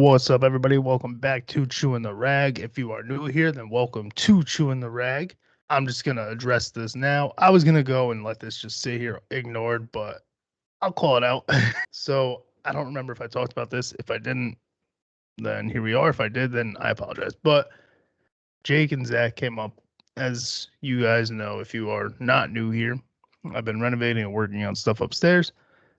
What's up, everybody? Welcome back to Chewin the Rag. If you are new here, then welcome to Chewin the Rag. I'm just going to address this now. I was going to go and let this just sit here ignored, but I'll call it out. So I don't remember if I talked about this. If I didn't, then here we are. If I did, then I apologize. But Jake and Zach came up. As you guys know, if you are not new here, I've been renovating and working on stuff upstairs.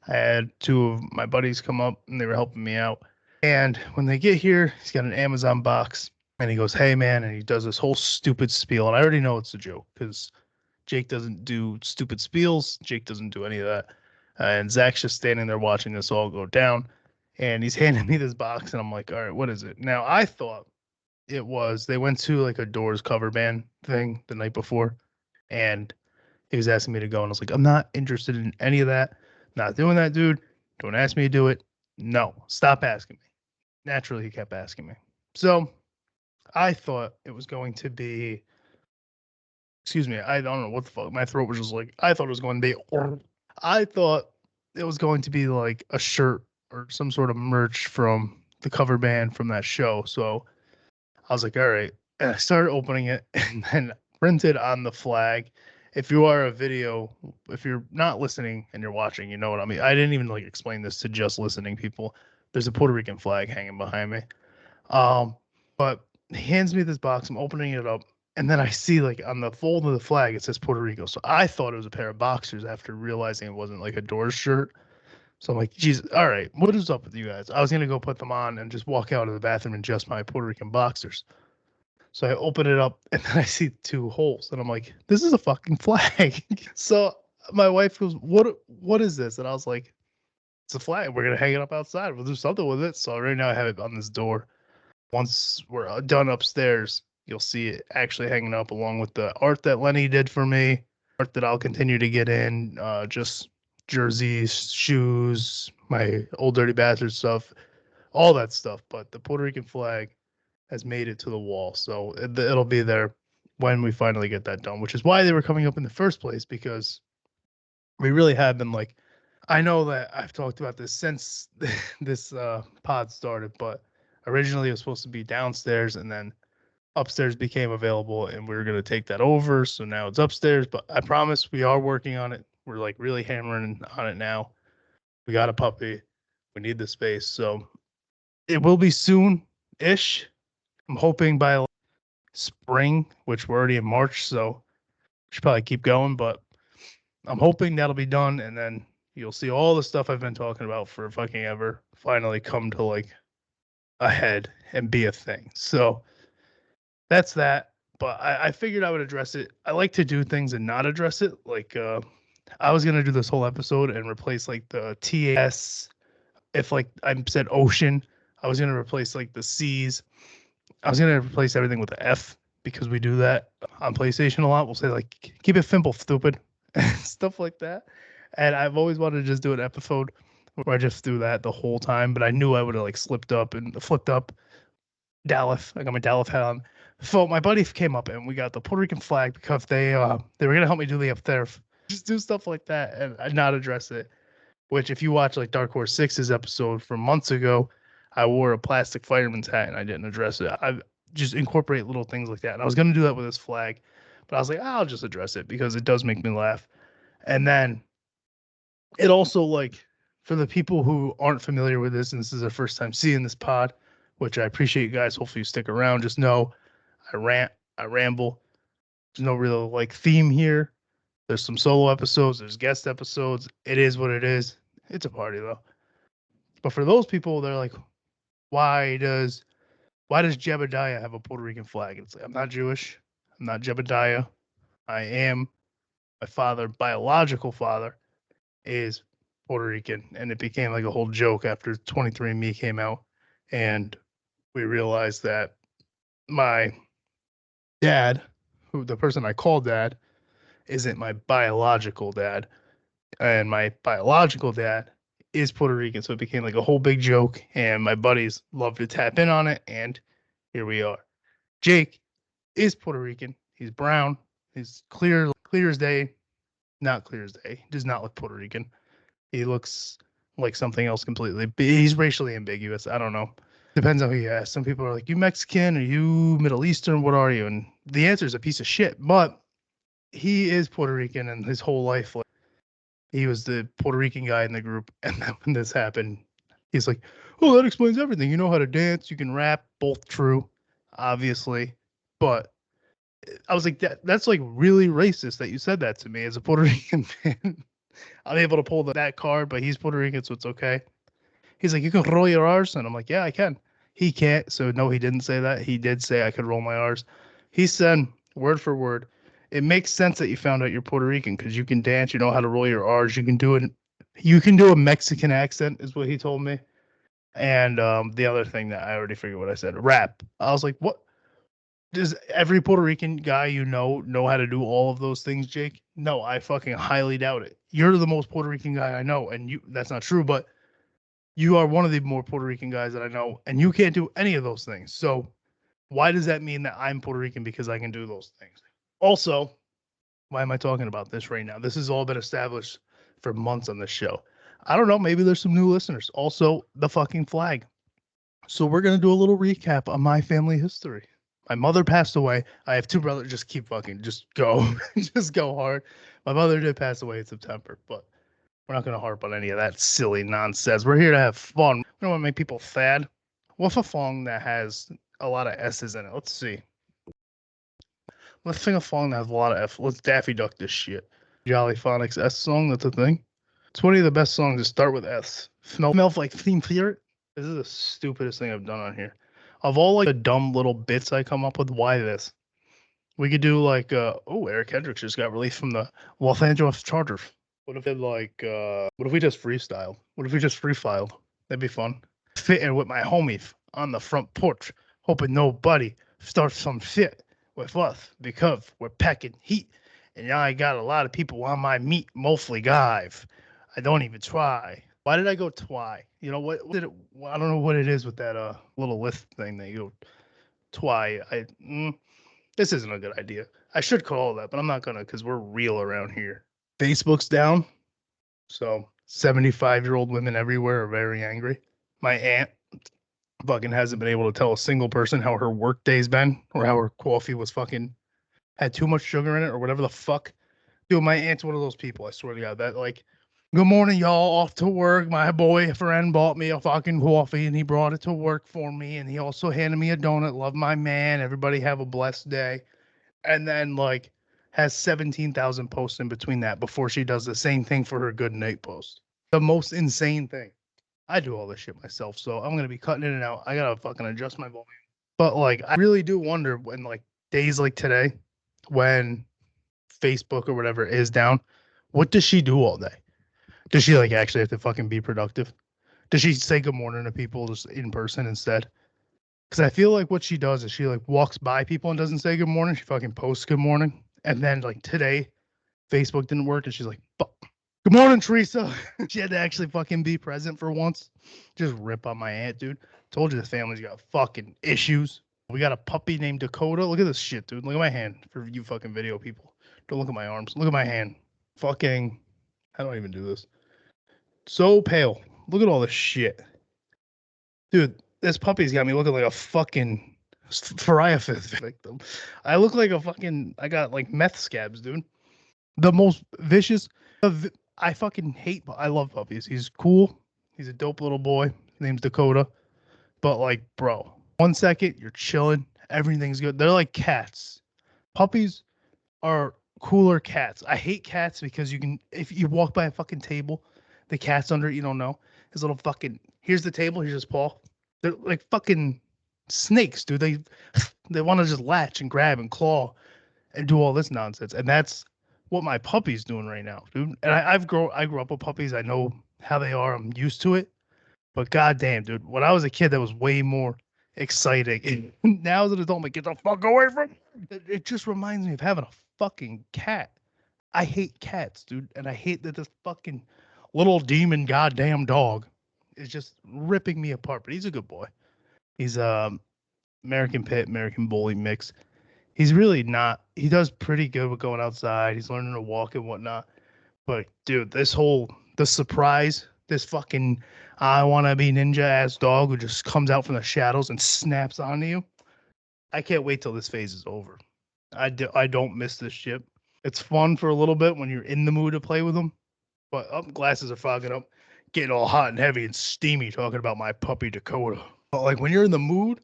I had two of my buddies come up and they were helping me out. And when they get here, he's got an Amazon box and he goes, "Hey, man," and he does this whole stupid spiel. And I already know it's a joke because Jake doesn't do stupid spiels. Jake doesn't do any of that. And Zach's just standing there watching this all go down. And he's handing me this box and I'm like, all right, what is it? Now, I thought it was, they went to like a Doors cover band thing the night before. And he was asking me to go. And I was like, I'm not interested in any of that. Not doing that, dude. Don't ask me to do it. No, stop asking me. Naturally, he kept asking me. So I thought it was going to be, excuse me, I don't know what the fuck. My throat was just like, I thought it was going to be, I thought it was going to be like a shirt or some sort of merch from the cover band from that show. So I was like, all right. And I started opening it and then printed on the flag. If you are a video, if you're not listening and you're watching, you know what I mean. I didn't even like explain this to just listening people. There's a Puerto Rican flag hanging behind me. But he hands me this box. I'm opening it up. And then I see like on the fold of the flag, it says Puerto Rico. So I thought it was a pair of boxers after realizing it wasn't like a Doors shirt. So I'm like, geez, all right, what is up with you guys? I was going to go put them on and just walk out of the bathroom in just my Puerto Rican boxers. So I open it up and then I see two holes and I'm like, this is a fucking flag. So my wife goes, what is this? And I was like, it's a flag. We're going to hang it up outside. We'll do something with it. So right now I have it on this door. Once we're done upstairs, you'll see it actually hanging up along with the art that Lenny did for me, art that I'll continue to get in, just jerseys, shoes, my old dirty bastard stuff, all that stuff. But the Puerto Rican flag has made it to the wall. So it'll be there when we finally get that done, which is why they were coming up in the first place, because we really have been like, I know that I've talked about this since this pod started, but originally it was supposed to be downstairs and then upstairs became available and we were going to take that over. So now it's upstairs, but I promise we are working on it. We're like really hammering on it now. We got a puppy. We need the space. So it will be soon-ish. I'm hoping by spring, which we're already in March, so we should probably keep going, but I'm hoping that'll be done, and then you'll see all the stuff I've been talking about for fucking ever finally come to like a head and be a thing. So that's that. But I figured I would address it. I like to do things and not address it. Like I was gonna do this whole episode and replace like the TAS. If like I said ocean, I was gonna replace like the C's. I was gonna replace everything with the F because we do that on PlayStation a lot. We'll say like, keep it simple, stupid, stuff like that. And I've always wanted to just do an episode where I just do that the whole time, but I knew I would have like slipped up and flipped up. Dallas, I got my Dallas hat on. So my buddy came up and we got the Puerto Rican flag because they were gonna help me do the up there, just do stuff like that and not address it. Which if you watch like Dark Horse 6's episode from months ago, I wore a plastic fireman's hat and I didn't address it. I just incorporate little things like that. And I was gonna do that with this flag, but I was like, I'll just address it because it does make me laugh. And then it also, like, for the people who aren't familiar with this and this is their first time seeing this pod, which I appreciate you guys. Hopefully you stick around. Just know I rant, I ramble. There's no real like theme here. There's some solo episodes, there's guest episodes. It is what it is. It's a party though. But for those people, they're like, why does Jebediah have a Puerto Rican flag? It's like, I'm not Jewish. I'm not Jebediah. I am, my father, biological father, is Puerto Rican. And it became like a whole joke after 23andMe came out. And we realized that my dad, who the person I call dad, isn't my biological dad. And my biological dad is Puerto Rican. So it became like a whole big joke. And my buddies love to tap in on it. And here we are. Jake is Puerto Rican. He's brown. He's clear as day. Not clear as day. He does not look Puerto Rican. He looks like something else completely. He's racially ambiguous. I don't know. Depends on who you ask. Some people are like, you Mexican? Are you Middle Eastern? What are you? And the answer is a piece of shit. But he is Puerto Rican, and his whole life, like, he was the Puerto Rican guy in the group. And then when this happened, he's like, oh, that explains everything. You know how to dance, you can rap, both true, obviously. But I was like, that's like really racist that you said that to me as a Puerto Rican man. I'm able to pull that card, but he's Puerto Rican, so it's okay. He's like, you can roll your R's, and I'm like, yeah, I can. He can't, so no, he didn't say that. He did say I could roll my R's. He said, word for word, it makes sense that you found out you're Puerto Rican because you can dance, you know how to roll your R's, you can do it. You can do a Mexican accent, is what he told me. And the other thing that I already figured what I said, rap. I was like, what? Does every Puerto Rican guy you know how to do all of those things, Jake? No, I fucking highly doubt it. You're the most Puerto Rican guy I know, and that's not true, but you are one of the more Puerto Rican guys that I know, and you can't do any of those things. So why does that mean that I'm Puerto Rican because I can do those things? Also, why am I talking about this right now? This has all been established for months on this show. I don't know. Maybe there's some new listeners. Also, the fucking flag. So we're going to do a little recap on my family history. My mother passed away. I have two brothers. Just keep fucking, just go. Just go hard. My mother did pass away in September, but we're not going to harp on any of that silly nonsense. We're here to have fun. We don't want to make people sad. What's a song that has a lot of S's in it? Let's see. Let's sing a song that has a lot of F. Let's Daffy Duck this shit. Jolly Phonics S song, that's a thing. It's one of the best songs to start with S. Smells like Theme Theater. This is the stupidest thing I've done on here. Of all like the dumb little bits I come up with, why this? We could do like, Eric Hendricks just got released from the Los Angeles Chargers. What if it like, what if we just freestyle? What if we just freefiled? That'd be fun. Fitting with my homies on the front porch, hoping nobody starts some shit with us because we're packing heat. And now I got a lot of people on my meat, mostly guys. I don't even try. Why did I go twy? You know what did it? I don't know what it is with that little list thing that you go twy. This isn't a good idea. I should call that, but I'm not gonna because we're real around here. Facebook's down, so 75-year-old women everywhere are very angry. My aunt fucking hasn't been able to tell a single person how her work day's been or how her coffee was fucking had too much sugar in it or whatever the fuck. Dude, my aunt's one of those people, I swear to God, that like, good morning, y'all, off to work. My boyfriend bought me a fucking coffee and he brought it to work for me and he also handed me a donut. Love my man. Everybody have a blessed day. And then like has 17,000 posts in between that before she does the same thing for her good night post. The most insane thing. I do all this shit myself, so I'm gonna be cutting in and out. I gotta fucking adjust my volume. But like, I really do wonder when like days like today, when Facebook or whatever is down, what does she do all day? Does she like actually have to fucking be productive? Does she say good morning to people just in person instead? Because I feel like what she does is she like walks by people and doesn't say good morning. She fucking posts good morning. And then like today, Facebook didn't work and she's like, fuck. Good morning, Teresa. She had to actually fucking be present for once. Just rip on my aunt, dude. Told you the family's got fucking issues. We got a puppy named Dakota. Look at this shit, dude. Look at my hand for you fucking video people. Don't look at my arms. Look at my hand. Fucking, I don't even do this. So pale. Look at all this shit. Dude, this puppy's got me looking like a fucking psoriasis victim. I look like a fucking, I got like meth scabs, dude. The most vicious. I fucking hate, I love puppies. He's cool. He's a dope little boy. His name's Dakota. But like, bro, 1 second, you're chilling. Everything's good. They're like cats. Puppies are cooler cats. I hate cats because you can, if you walk by a fucking table, the cat's under it, you don't know. His little fucking, here's the table, here's his paw. They're like fucking snakes, dude. They want to just latch and grab and claw and do all this nonsense. And that's what my puppy's doing right now, dude. And I grew up with puppies. I know how they are. I'm used to it. But goddamn, dude, when I was a kid, that was way more exciting. And now as an adult, I'm like, get the fuck away from me. It just reminds me of having a fucking cat. I hate cats, dude. And I hate that this fucking little demon goddamn dog is just ripping me apart. But he's a good boy. He's American Pit, American Bully mix. He's really not. He does pretty good with going outside. He's learning to walk and whatnot. But dude, the surprise This fucking I want to be ninja ass dog who just comes out from the shadows and snaps onto you. I can't wait till this phase is over. I don't miss this shit. It's fun for a little bit when you're in the mood to play with them, but glasses are fogging up, getting all hot and heavy and steamy talking about my puppy Dakota. But like when you're in the mood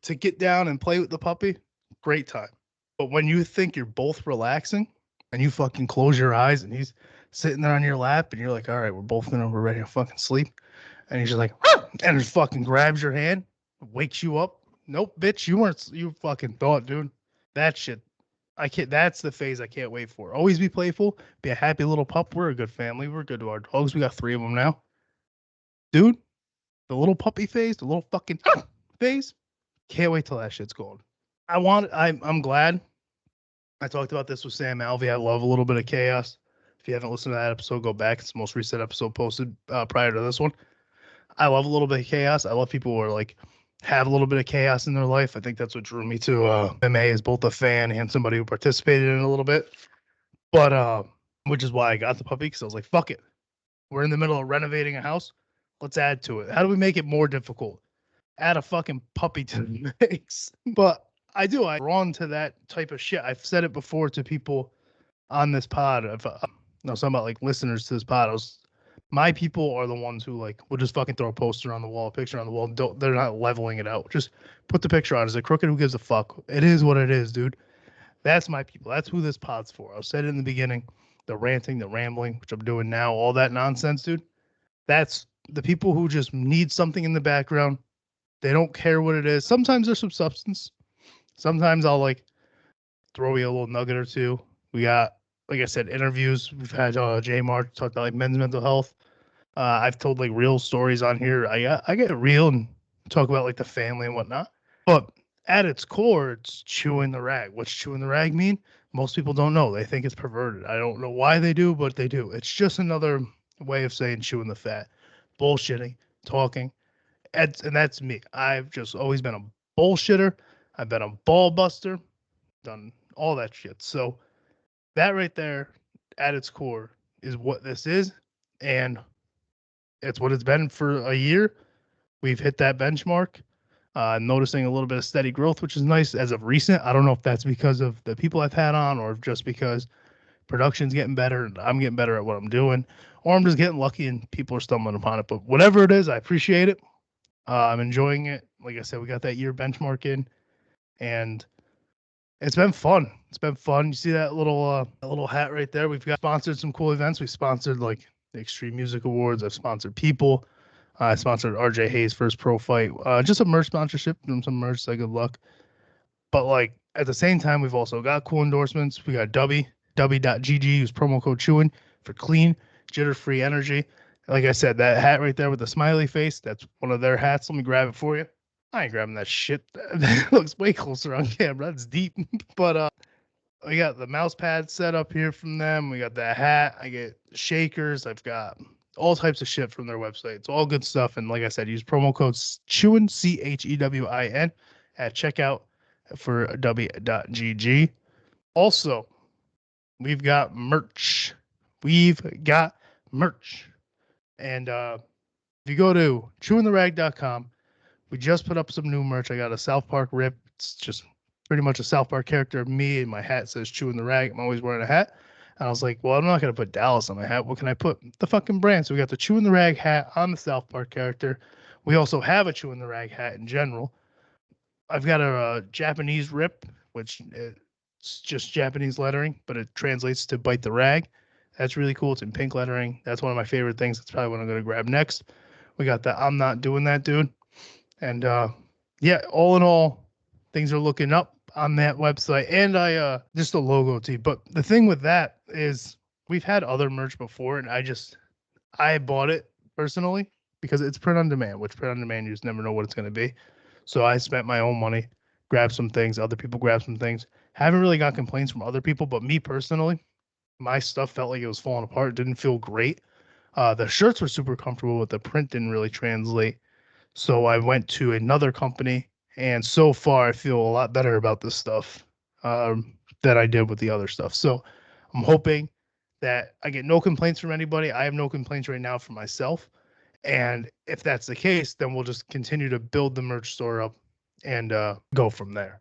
to get down and play with the puppy, great time. But when you think you're both relaxing and you fucking close your eyes and he's sitting there on your lap and you're like, all right, we're ready to fucking sleep. And he's just like, and just fucking grabs your hand, wakes you up. Nope, bitch, you fucking thought, dude. That shit, I can't, that's the phase I can't wait for. Always be playful, be a happy little pup. We're a good family. We're good to our dogs. We got 3 of them now. Dude, the little puppy phase, the little fucking phase, can't wait till that shit's gone. I'm glad. I talked about this with Sam Alvey. I love a little bit of chaos. If you haven't listened to that episode, go back. It's the most recent episode posted prior to this one. I love a little bit of chaos. I love people who are like have a little bit of chaos in their life. I think that's what drew me to MMA as both a fan and somebody who participated in it a little bit. But which is why I got the puppy, because I was like, fuck it. We're in the middle of renovating a house. Let's add to it. How do we make it more difficult? Add a fucking puppy to the mix. But I drawn to that type of shit. I've said it before to people on this pod. Something about like listeners to this pod. My people are the ones who like will just fucking throw a poster on the wall, a picture on the wall. They're not leveling it out. Just put the picture on. Is it crooked? Who gives a fuck? It is what it is, dude. That's my people. That's who this pod's for. I said it in the beginning. The ranting, the rambling, which I'm doing now, all that nonsense, dude. That's the people who just need something in the background. They don't care what it is. Sometimes there's some substance. Sometimes I'll like throw you a little nugget or two. We got, like I said, interviews. We've had J Mark talk about like men's mental health. I've told like real stories on here. I get real and talk about like the family and whatnot. But at its core, it's chewing the rag. What's chewing the rag mean? Most people don't know. They think it's perverted. I don't know why they do, but they do. It's just another way of saying chewing the fat, bullshitting, talking. And that's me. I've just always been a bullshitter. I've been a ball buster, done all that shit. So that right there at its core is what this is. And it's what it's been for a year. We've hit that benchmark. Noticing a little bit of steady growth, which is nice as of recent. I don't know if that's because of the people I've had on or just because production's getting better and I'm getting better at what I'm doing, or I'm just getting lucky and people are stumbling upon it. But whatever it is, I appreciate it. I'm enjoying it. Like I said, we got that year benchmark in, and it's been fun. It's been fun. You see that little hat right there? We've got sponsored some cool events. We've sponsored like the Extreme Music Awards. I've sponsored people. I sponsored RJ Hayes' first pro fight. Just a merch sponsorship and some merch. Say good luck. But like at the same time, we've also got cool endorsements. We got Dubby.gg. Use promo code Chewin for clean, jitter-free energy. Like I said, that hat right there with the smiley face, that's one of their hats. Let me grab it for you. I ain't grabbing that shit. That looks way closer on camera. That's deep. But we got the mouse pad set up here from them. We got that hat. I get shakers. I've got all types of shit from their website. It's all good stuff. And like I said, use promo code Chewin, CHEWIN, at checkout for w.gg. Also, we've got merch. And if you go to chewintherag.com, we just put up some new merch. I got a South Park rip. It's just pretty much a South Park character of me, and my hat says Chewin the Rag. I'm always wearing a hat. And I was like, well, I'm not going to put Dallas on my hat. What can I put? The fucking brand. So we got the Chewin the Rag hat on the South Park character. We also have a Chewin the Rag hat in general. I've got a Japanese rip, which it's just Japanese lettering, but it translates to bite the rag. That's really cool. It's in pink lettering. That's one of my favorite things. That's probably what I'm going to grab next. We got the I'm Not Doing That Dude. And yeah, all in all, things are looking up on that website. And I just a logo tee. But the thing with that is we've had other merch before, and I bought it personally because it's print on demand, which print on demand you just never know what it's going to be. So I spent my own money, grabbed some things, other people grabbed some things. Haven't really got complaints from other people, but me personally, my stuff felt like it was falling apart. It didn't feel great. The shirts were super comfortable, but the print didn't really translate. So I went to another company, and so far I feel a lot better about this stuff than I did with the other stuff. So I'm hoping that I get no complaints from anybody. I have no complaints right now for myself. And if that's the case, then we'll just continue to build the merch store up and go from there.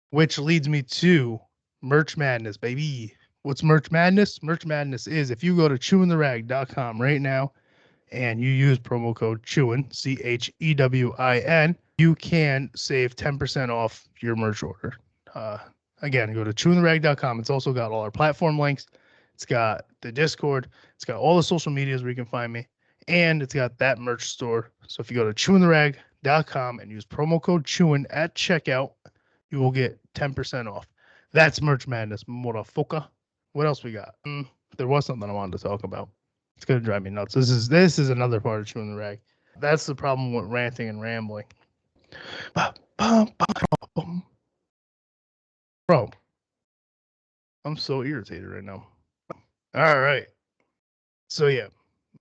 Which leads me to Merch Madness, baby. What's Merch Madness? Merch Madness is if you go to chewintherag.com right now and you use promo code Chewin, CHEWIN, you can save 10% off your merch order. Again, go to chewintherag.com. It's also got all our platform links. It's got the Discord. It's got all the social medias where you can find me. And it's got that merch store. So if you go to chewintherag.com and use promo code Chewin at checkout, you will get 10% off. That's Merch Madness, motherfucker. What else we got? There was something I wanted to talk about. It's gonna drive me nuts. This is another part of Chewing the Rag. That's the problem with ranting and rambling. Bro, I'm so irritated right now. All right. So yeah,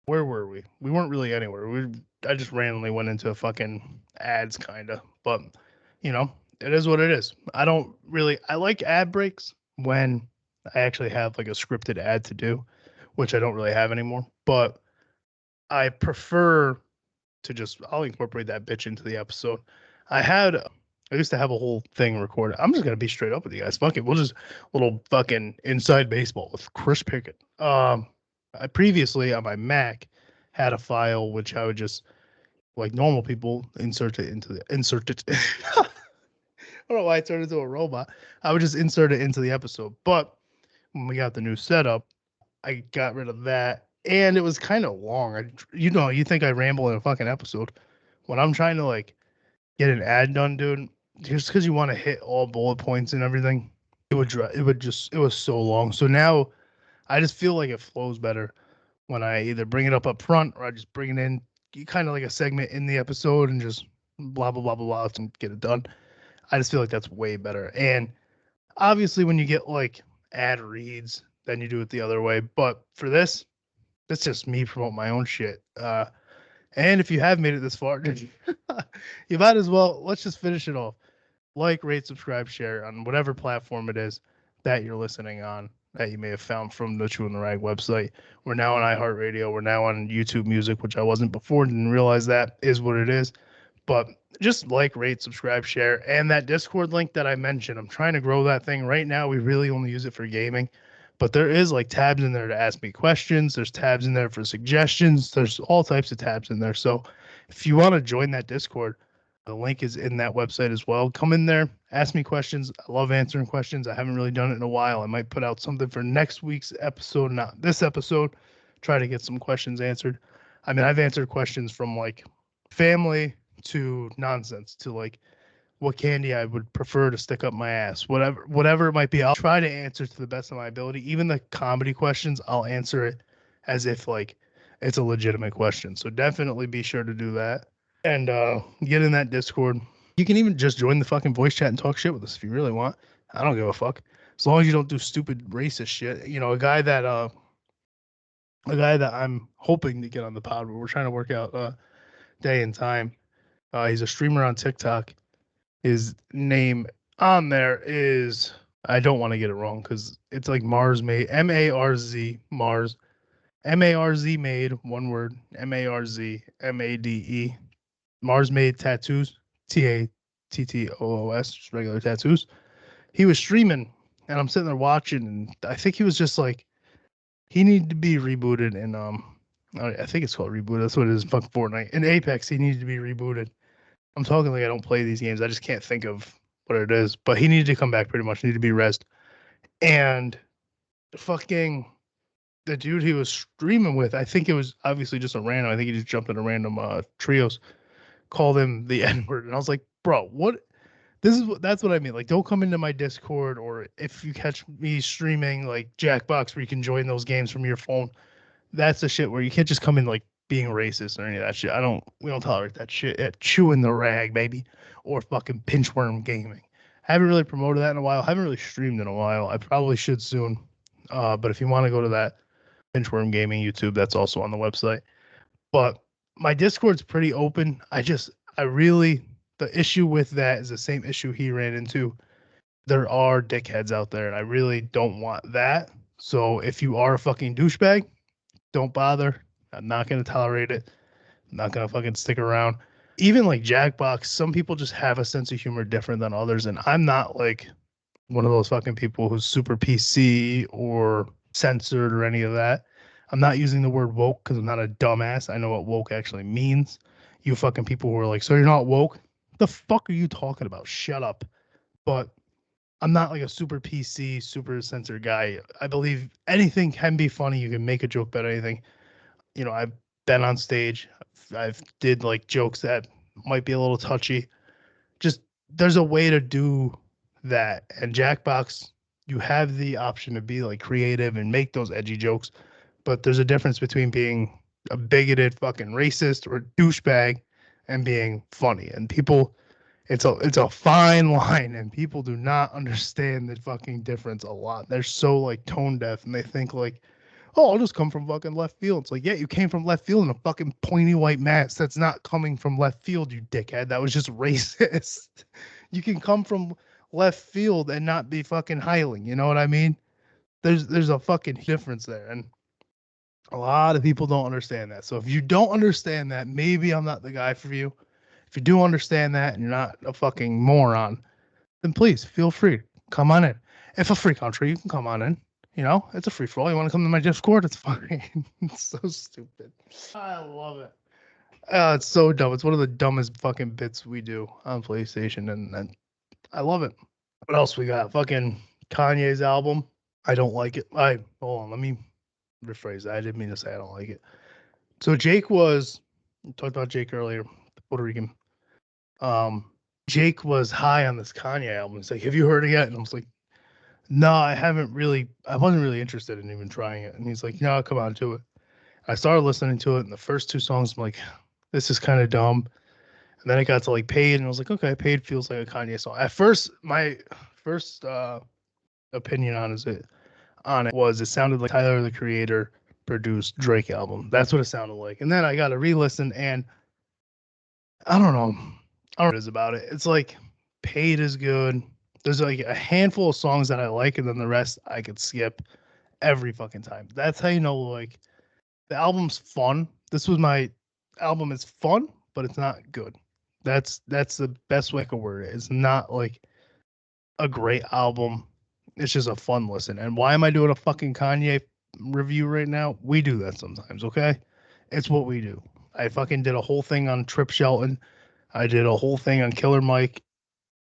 where were we? We weren't really anywhere. I just randomly went into fucking ads, kinda. But you know, it is what it is. I like ad breaks when I actually have like a scripted ad to do, which I don't really have anymore. But I prefer to I'll incorporate that bitch into the episode. I used to have a whole thing recorded. I'm just gonna be straight up with you guys. Fuck it. We'll just little fucking inside baseball with Chris Pickett. I previously on my Mac had a file which I would just like normal people insert it. I don't know why I turned into a robot. I would just insert it into the episode. But when we got the new setup, I got rid of that. And it was kind of long. You think I ramble in a fucking episode. When I'm trying to like get an ad done, dude, just because you want to hit all bullet points and everything, it was so long. So now I just feel like it flows better when I either bring it up front or I just bring it in kind of like a segment in the episode and just blah, blah, blah, blah, blah, and get it done. I just feel like that's way better. And obviously when you get like ad reads, then you do it the other way. But for this, it's just me promote my own shit. And if you have made it this far, you might as well, let's just finish it off. Like, rate, subscribe, share on whatever platform it is that you're listening on that you may have found from the Chew and the Rag website. We're now on iHeartRadio. We're now on YouTube Music, which I wasn't before. Didn't realize that is what it is. But just like, rate, subscribe, share. And that Discord link that I mentioned, I'm trying to grow that thing. Right now, we really only use it for gaming. But there is like tabs in there to ask me questions. There's tabs in there for suggestions. There's all types of tabs in there. So if you want to join that Discord, the link is in that website as well. Come in there, ask me questions. I love answering questions. I haven't really done it in a while. I might put out something for next week's episode, not this episode. Try to get some questions answered. I mean, I've answered questions from like family to nonsense to like what candy I would prefer to stick up my ass, whatever it might be. I'll try to answer to the best of my ability. Even the comedy questions, I'll answer it as if like it's a legitimate question. So definitely be sure to do that and get in that Discord. You can even just join the fucking voice chat and talk shit with us if you really want. I don't give a fuck. As long as you don't do stupid racist shit. You know, a guy that I'm hoping to get on the pod, but we're trying to work out day and time. He's a streamer on TikTok. His name on there is, I don't want to get it wrong because it's like Mars Made, M-A-R-Z, Mars, M-A-R-Z Made, one word, M-A-R-Z-M-A-D-E, Mars Made Tattoos, Tattoos, just regular tattoos. He was streaming, and I'm sitting there watching, and I think he was just like, he needed to be rebooted, and I think it's called Reboot, that's what it is, fuck Fortnite. In Apex, he needed to be rebooted. I'm talking like I don't play these games. I just can't think of what it is. But he needed to come back pretty much. Needed to be rezzed. And fucking the dude he was streaming with, I think it was obviously just a random. I think he just jumped in a random trios, called him the N-word. And I was like, bro, what? That's what I mean. Like, don't come into my Discord, or if you catch me streaming like Jackbox where you can join those games from your phone. That's the shit where you can't just come in like being racist or any of that shit. We don't tolerate that shit at Chewing the Rag, baby, or fucking Pinchworm Gaming. I haven't really promoted that in a while. I haven't really streamed in a while. I probably should soon. But if you want to go to that Pinchworm Gaming YouTube, that's also on the website. But my Discord's pretty open. The issue with that is the same issue he ran into. There are dickheads out there, and I really don't want that. So if you are a fucking douchebag, don't bother. I'm not gonna tolerate it. I'm not gonna fucking stick around. Even like Jackbox, some people just have a sense of humor different than others, and I'm not like one of those fucking people who's super PC or censored or any of that. I'm not using the word woke because I'm not a dumbass. I know what woke actually means. You fucking people who are like, so you're not woke? The fuck are you talking about? Shut up. But I'm not like a super PC, super censored guy. I believe anything can be funny. You can make a joke about anything. You know, I've been on stage. I've did like jokes that might be a little touchy. Just there's a way to do that. And Jackbox, you have the option to be like creative and make those edgy jokes, but there's a difference between being a bigoted fucking racist or douchebag and being funny. And people, it's a fine line, and people do not understand the fucking difference a lot. They're so like tone deaf, and they think like, oh, I'll just come from fucking left field. It's like, yeah, you came from left field in a fucking pointy white mask. That's not coming from left field, you dickhead. That was just racist. You can come from left field and not be fucking hiling. You know what I mean? There's a fucking difference there, and a lot of people don't understand that. So if you don't understand that, maybe I'm not the guy for you. If you do understand that and you're not a fucking moron, then please feel free. Come on in. If a free country, you can come on in. You know, it's a free for all. You want to come to my Discord? It's fine. It's so stupid. I love it. It's so dumb. It's one of the dumbest fucking bits we do on PlayStation, and I love it. What else we got? Fucking Kanye's album. I don't like it. Hold on. Let me rephrase that. I didn't mean to say I don't like it. So Jake was we talked about Jake earlier, the Puerto Rican. Um, Jake was high on this Kanye album. He's like, "Have you heard it yet?" And I was like, "No, I haven't really. I wasn't really interested in even trying it." And he's like, "No, come on to it." I started listening to it, and the first two songs, I'm like, "This is kind of dumb." And then it got to like Paid, and I was like, "Okay, Paid feels like a Kanye song." At first, my first opinion on it was it sounded like Tyler the Creator produced Drake album. That's what it sounded like. And then I got to re-listen, and I don't know. I don't know what it is about it. It's like Paid is good. There's like a handful of songs that I like, and then the rest I could skip every fucking time. That's how you know like the album's fun. This was my album is fun, but it's not good. That's the best way I could word it. It's not like a great album. It's just a fun listen. And why am I doing a fucking Kanye review right now? We do that sometimes, okay? It's what we do. I fucking did a whole thing on Trip Shelton. I did a whole thing on Killer Mike.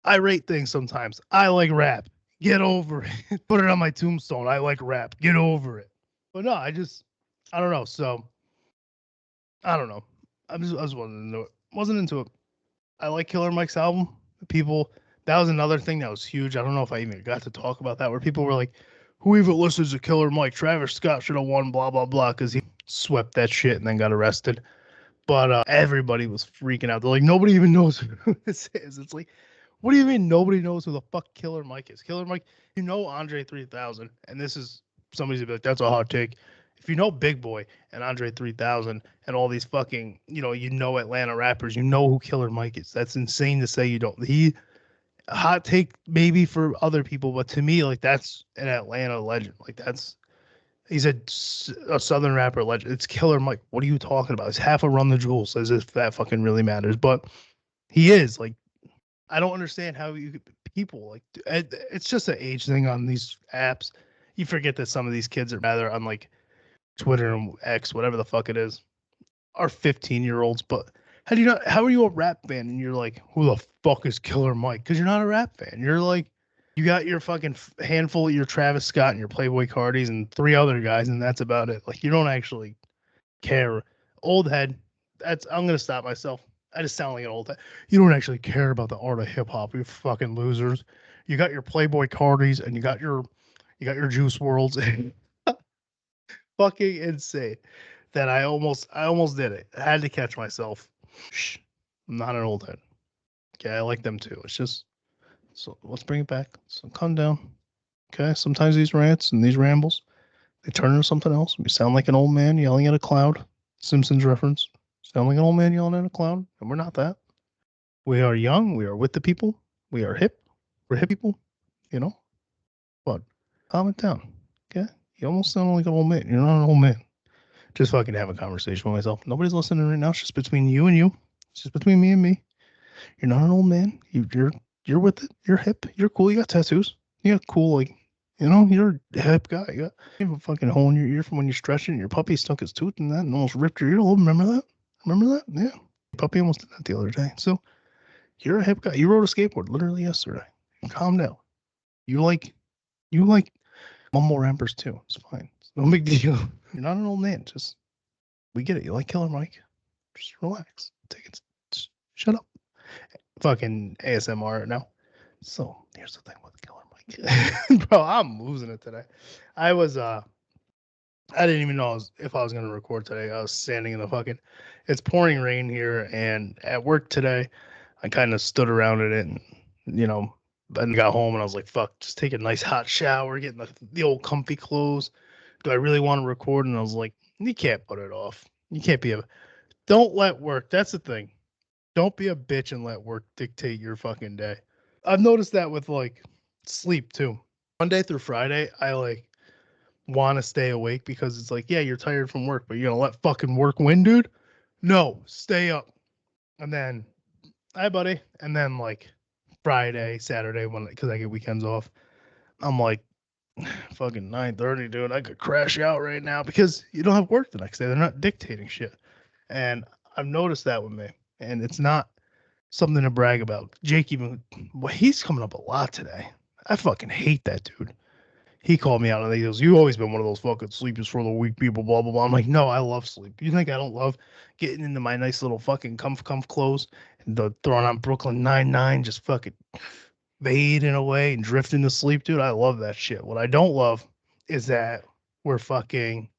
I rate things sometimes. I like rap. Get over it. Put it on my tombstone. I like rap. Get over it. But no, I don't know. So I don't know. I just wasn't into it. Wasn't into it. I like Killer Mike's album. People, that was another thing that was huge. I don't know if I even got to talk about that, where people were like, "Who even listens to Killer Mike? Travis Scott should have won." Blah blah blah, because he swept that shit and then got arrested. But everybody was freaking out. They're like, nobody even knows who this is. It's like, what do you mean nobody knows who the fuck Killer Mike is? Killer Mike, you know Andre 3000, and this is somebody's like, that's a hot take. If you know Big Boy and Andre 3000 and all these fucking, you know Atlanta rappers, you know who Killer Mike is. That's insane to say you don't. He hot take maybe for other people, but to me, like that's an Atlanta legend. Like he's a Southern rapper legend. It's Killer Mike. What are you talking about? It's half a Run the Jewels, as if that fucking really matters. But he is like, I don't understand how people like. It's just an age thing on these apps. You forget that some of these kids are rather on like Twitter and X, whatever the fuck it is, are 15-year-olds. But how do you not? How are you a rap fan and you're like, who the fuck is Killer Mike? Because you're not a rap fan. You're like, you got your fucking handful of your Travis Scott and your Playboy Cardis and three other guys, and that's about it. Like, you don't actually care. Old head. I'm gonna stop myself. I just sound like an old head. You don't actually care about the art of hip hop. You fucking losers. You got your Playboy Cardis and you got your Juice Worlds. Fucking insane. That I almost did it. I had to catch myself. Shh. I'm not an old head. Okay, I like them too. It's just so let's bring it back. So calm down. Okay. Sometimes these rants and these rambles, they turn into something else. We sound like an old man yelling at a cloud. Simpsons reference. Sound like an old man yelling at a cloud. And we're not that. We are young. We are with the people. We are hip. We're hip people, you know? But calm it down. Okay? You almost sound like an old man. You're not an old man. Just fucking have a conversation with myself. Nobody's listening right now. It's just between you and you. It's just between me and me. You're not an old man. You're with it. You're hip. You're cool. You got tattoos. You got cool, like, you're a hip guy. You have a fucking hole in your ear from when you're stretching. Your puppy stuck his tooth in that and almost ripped your earlobe. Remember that? Remember that? Yeah. Your puppy almost did that the other day. So you're a hip guy. You rode a skateboard literally yesterday. Calm down. You like mumble rappers too. It's fine. It's no big deal. You're not an old man. Just we get it. You like Killer Mike. Just relax. Take it. Just shut up. Fucking ASMR now. So here's the thing with Killer Mike. Bro, I'm losing it today. I didn't even know if I was gonna record today. I was standing in the fucking it's pouring rain here, and at work today I kind of stood around in it and and got home and I was like, fuck, just take a nice hot shower, get in the old comfy clothes. Do I really want to record? And I was like, you can't put it off. You can't don't let work. That's the thing. Don't be a bitch and let work dictate your fucking day. I've noticed that with like sleep too. Monday through Friday, I like want to stay awake because it's like, yeah, you're tired from work, but you're gonna let fucking work win, dude? No, stay up. And then, hi, buddy. And then like Friday, Saturday, because I get weekends off, I'm like, fucking 9:30, dude. I could crash out right now because you don't have work the next day. They're not dictating shit. And I've noticed that with me. And it's not something to brag about. Jake he's coming up a lot today. I fucking hate that dude. He called me out and he goes, "You always been one of those fucking sleepers for the weak people, blah, blah, blah." I'm like, no, I love sleep. You think I don't love getting into my nice little fucking comf clothes and throwing on Brooklyn Nine-Nine, just fucking fading away and drifting to sleep, dude? I love that shit. What I don't love is that we're fucking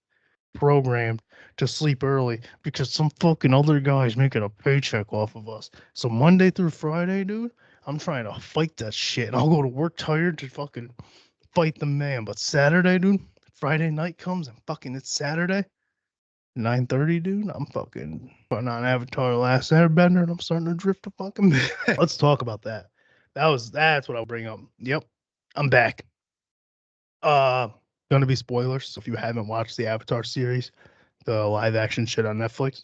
programmed to sleep early because some fucking other guy's making a paycheck off of us. So Monday through Friday, dude, I'm trying to fight that shit. And I'll go to work tired to fucking fight the man. But Saturday, dude, Friday night comes and fucking it's Saturday, 9:30, dude. I'm fucking putting on Avatar the Last Airbender and I'm starting to drift to fucking bed. Let's talk about that. That's what I'll bring up. Yep. I'm back. Gonna be spoilers. So if you haven't watched the Avatar series, the live action shit on Netflix,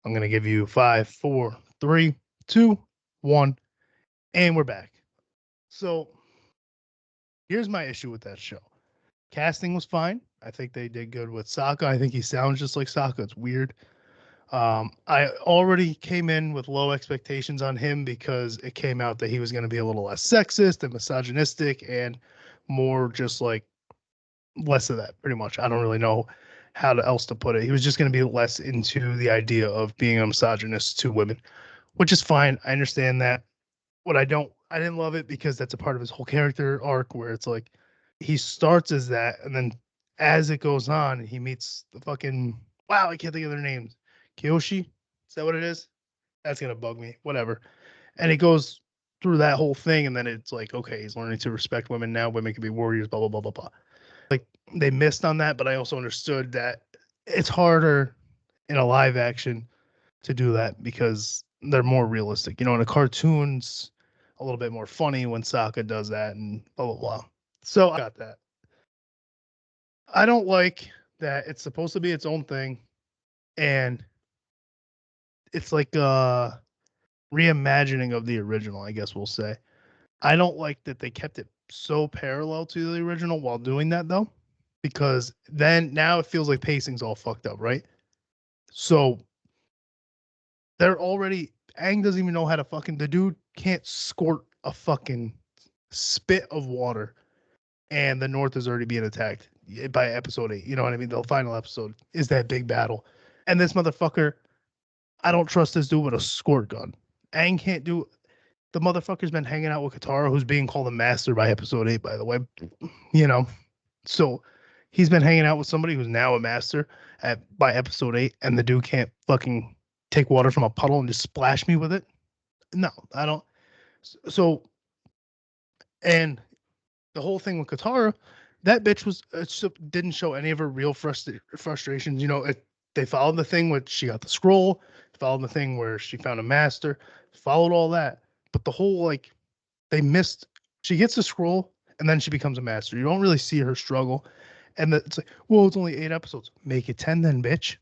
I'm gonna give you 5, 4, 3, 2, 1, and we're back. So here's my issue with that show. Casting was fine. I think they did good with Sokka. I think he sounds just like Sokka. It's weird. I already came in with low expectations on him because it came out that he was going to be a little less sexist and misogynistic and more just like less of that, pretty much. I don't really know how else to put it. He was just going to be less into the idea of being a misogynist to women, which is fine. I understand that. I didn't love it because that's a part of his whole character arc where it's like he starts as that, and then as it goes on, he meets the fucking I can't think of their names. Kyoshi, is that what it is? That's gonna bug me. Whatever. And it goes through that whole thing, and then it's like, okay, he's learning to respect women now. Women can be warriors. Blah blah blah blah blah. Like they missed on that, but I also understood that it's harder in a live action to do that because they're more realistic. In a cartoon's a little bit more funny when Sokka does that and blah blah blah. So I got that. I don't like that it's supposed to be its own thing and it's like a reimagining of the original, I guess we'll say. I don't like that they kept it so parallel to the original while doing that though, because then now it feels like pacing's all fucked up, right? So they're already Aang doesn't even know how to the dude can't squirt a fucking spit of water and the North is already being attacked by episode 8. You know what I mean? The final episode is that big battle. And this motherfucker, I don't trust this dude with a squirt gun. Aang can't do the motherfucker's been hanging out with Katara, who's being called a master by episode 8, by the way. So he's been hanging out with somebody who's now a master by episode 8, and the dude can't fucking take water from a puddle and just splash me with it. No, I don't. So, and the whole thing with Katara, that bitch didn't show any of her real frustrations. They followed the thing where she got the scroll, followed the thing where she found a master, followed all that. But the whole they missed. She gets the scroll and then she becomes a master. You don't really see her struggle, And it's like, well, it's only 8 episodes. Make it 10 then, bitch.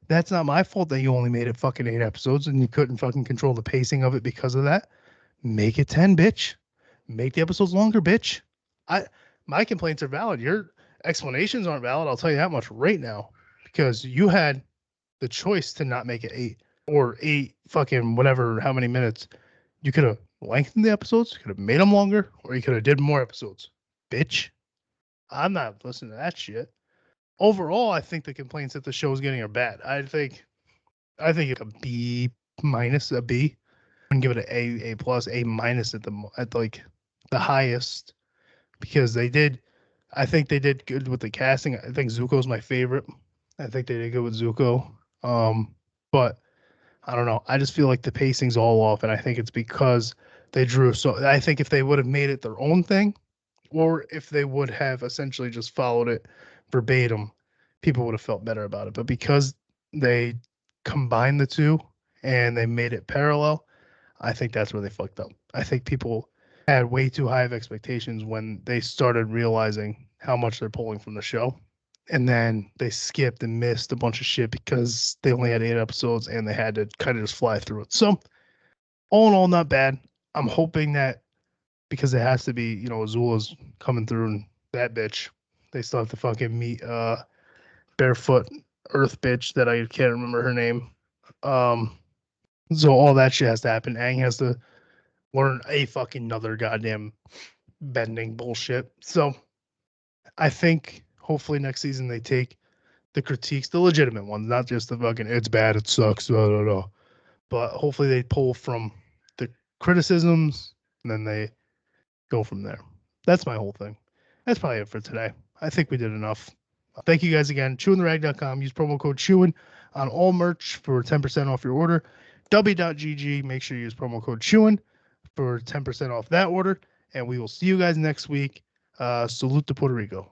That's not my fault that you only made it fucking 8 episodes and you couldn't fucking control the pacing of it because of that. Make it 10, bitch. Make the episodes longer, bitch. I My complaints are valid. Your explanations aren't valid. I'll tell you that much right now. Because you had the choice to not make it 8 or 8 fucking whatever, how many minutes. You could have lengthened the episodes, could have made them longer, or you could have did more episodes. Bitch. I'm not listening to that shit. Overall, I think the complaints that the show is getting are bad. I think it's a B minus, a B. I wouldn't give it an A plus, A minus at like the highest because they did. I think they did good with the casting. I think Zuko's my favorite. I think they did good with Zuko. But I don't know. I just feel like the pacing's all off, and I think it's because they drew. So I think if they would have made it their own thing, or if they would have essentially just followed it verbatim, people would have felt better about it. But because they combined the two and they made it parallel, I think that's where they fucked up. I think people had way too high of expectations when they started realizing how much they're pulling from the show. And then they skipped and missed a bunch of shit because they only had 8 episodes and they had to kind of just fly through it. So, all in all, not bad. I'm hoping that because it has to be, Azula's coming through and that bitch. They still have to fucking meet barefoot earth bitch that I can't remember her name. So all that shit has to happen. Aang has to learn a fucking another goddamn bending bullshit. So I think hopefully next season they take the critiques, the legitimate ones, not just the fucking it's bad, it sucks, blah, blah, blah. But hopefully they pull from the criticisms and then they go from there. That's my whole thing. That's probably it for today. I think we did enough. Thank you guys again. ChewinTheRag.com. Use promo code Chewin on all merch for 10% off your order. W.GG. Make sure you use promo code Chewin for 10% off that order. And we will see you guys next week. Salute to Puerto Rico.